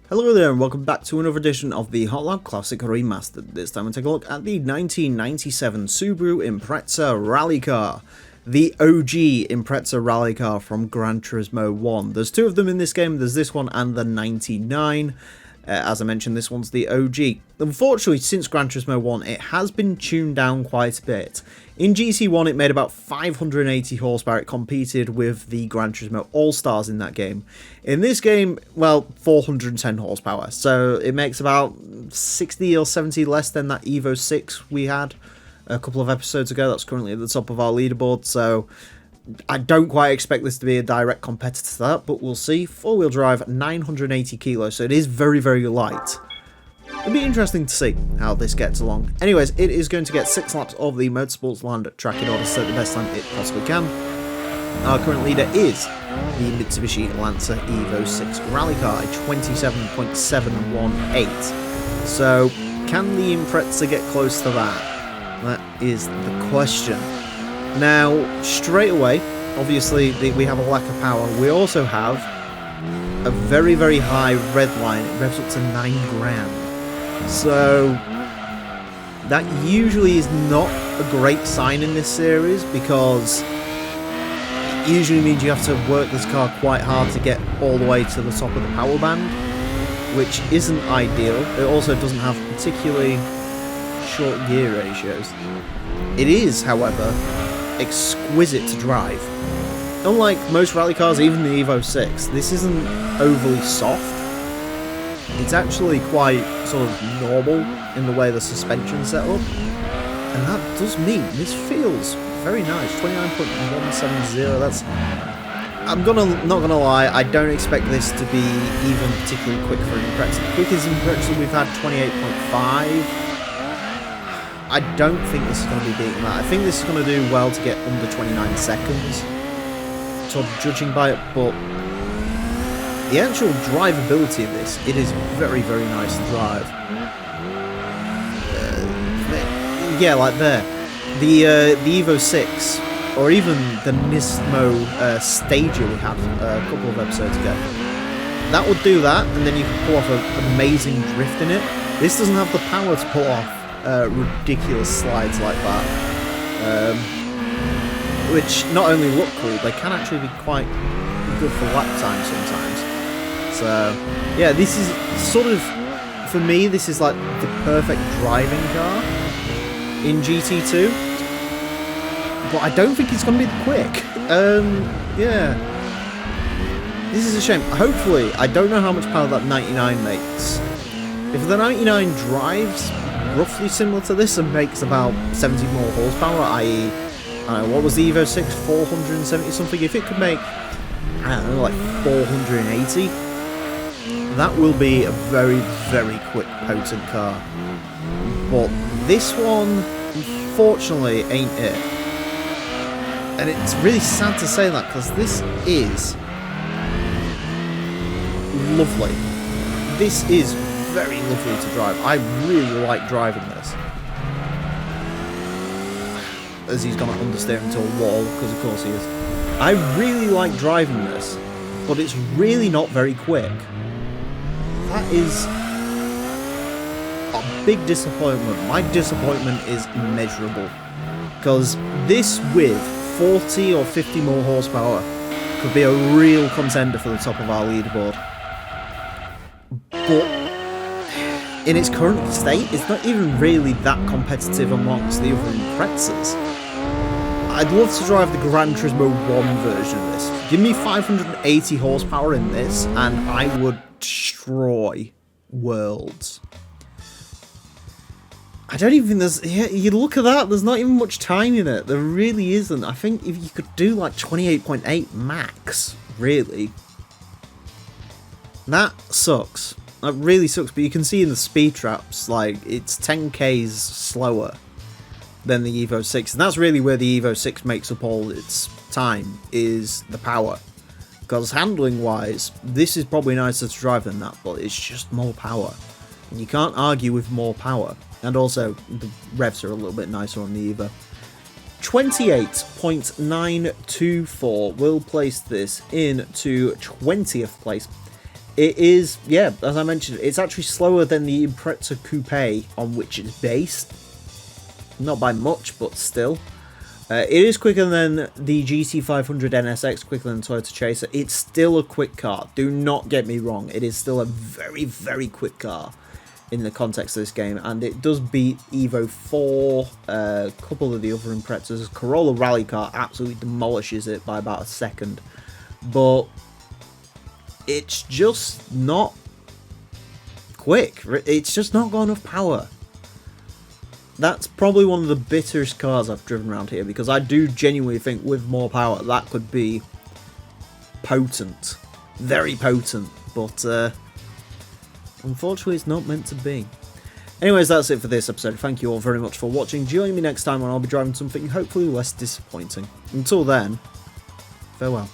Hello there and welcome back to another edition of the Hot Lab Classic Remastered. This time we'll take a look at the 1997 Subaru Impreza rally car. The OG Impreza rally car from Gran Turismo 1. There's two of them in this game, there's this one and the 99. As I mentioned, this one's the OG. Unfortunately, since Gran Turismo 1, it has been tuned down quite a bit. In GT1, it made about 580 horsepower. It competed with the Gran Turismo All-Stars in that game. In this game, well, 410 horsepower. So it makes about 60 or 70 less than that Evo 6 we had a couple of episodes ago. That's currently at the top of our leaderboard. So I don't quite expect this to be a direct competitor to that, but we'll see. Four-wheel drive, 980 kilos, so it is very, very light. It'll be interesting to see how this gets along. Anyways, it is going to get 6 laps of the Motorsports Land track in order to set the best time it possibly can. Our current leader is the Mitsubishi Lancer Evo 6 rally car, a 27.718. So, can the Impreza get close to that? That is the question. Now, straight away, obviously, we have a lack of power. We also have a very, very high red line. It revs up to 9 grand. So, that usually is not a great sign in this series, because it usually means you have to work this car quite hard to get all the way to the top of the power band, which isn't ideal. It also doesn't have particularly short gear ratios. It is, however, exquisite to drive. Unlike most rally cars, even the Evo 6, this isn't overly soft. It's actually quite sort of normal in the way the suspension's set up, and that does mean this feels very nice. 29.170. That's. Not gonna lie, I don't expect this to be even particularly quick for an Impreza. The quickest Impreza we've had 28.5. I don't think this is going to be beating that. I think this is going to do well to get under 29 seconds, sort of judging by it, but the actual drivability of this, it is very, very nice to drive. Yeah, like there. The Evo 6, or even the Turismo Stager we had a couple of episodes ago, that would do that, and then you can pull off an amazing drift in it. This doesn't have the power to pull off ridiculous slides like that, which not only look cool, they can actually be quite good for lap time sometimes. So yeah, this is sort of, for me, this is like the perfect driving car in GT2, but I don't think it's going to be quick. Yeah, this is a shame. Hopefully, I don't know how much power that 99 makes. If the 99 drives roughly similar to this and makes about 70 more horsepower, i.e., what was the Evo 6, 470 something, if it could make, I don't know, like 480, that will be a very, very quick, potent car. But this one, unfortunately, ain't it. And it's really sad to say that, because this is lovely. This is very lovely to drive. I really like driving this. As he's gonna understeer into a wall, because of course he is. I really like driving this, but it's really not very quick. That is a big disappointment. My disappointment is immeasurable, because this with 40 or 50 more horsepower could be a real contender for the top of our leaderboard. But in its current state, it's not even really that competitive amongst the other Imprezas. I'd love to drive the Gran Turismo 1 version of this. Give me 580 horsepower in this, and I would destroy worlds. I don't even think there's... Yeah, you look at that, there's not even much time in it. There really isn't. I think if you could do like 28.8 max, really. That sucks. That really sucks, but you can see in the speed traps, like, it's 10k's slower than the Evo 6, and that's really where the Evo 6 makes up all its time, is the power. Because handling-wise, this is probably nicer to drive than that, but it's just more power. And you can't argue with more power. And also, the revs are a little bit nicer on the Evo. 28.924 will place this into 20th place. It is, yeah, as I mentioned, it's actually slower than the Impreza Coupe on which it's based. Not by much, but still. It is quicker than the GT500 NSX, quicker than Toyota Chaser. It's still a quick car. Do not get me wrong. It is still a very, very quick car in the context of this game. And it does beat Evo 4, a couple of the other Imprezas. Corolla Rally Car absolutely demolishes it by about a second. But it's just not quick. It's just not got enough power. That's probably one of the bitterest cars I've driven around here, because I do genuinely think with more power that could be potent. Very potent, but unfortunately it's not meant to be. Anyways, that's it for this episode. Thank you all very much for watching. Join me next time when I'll be driving something hopefully less disappointing. Until then, farewell.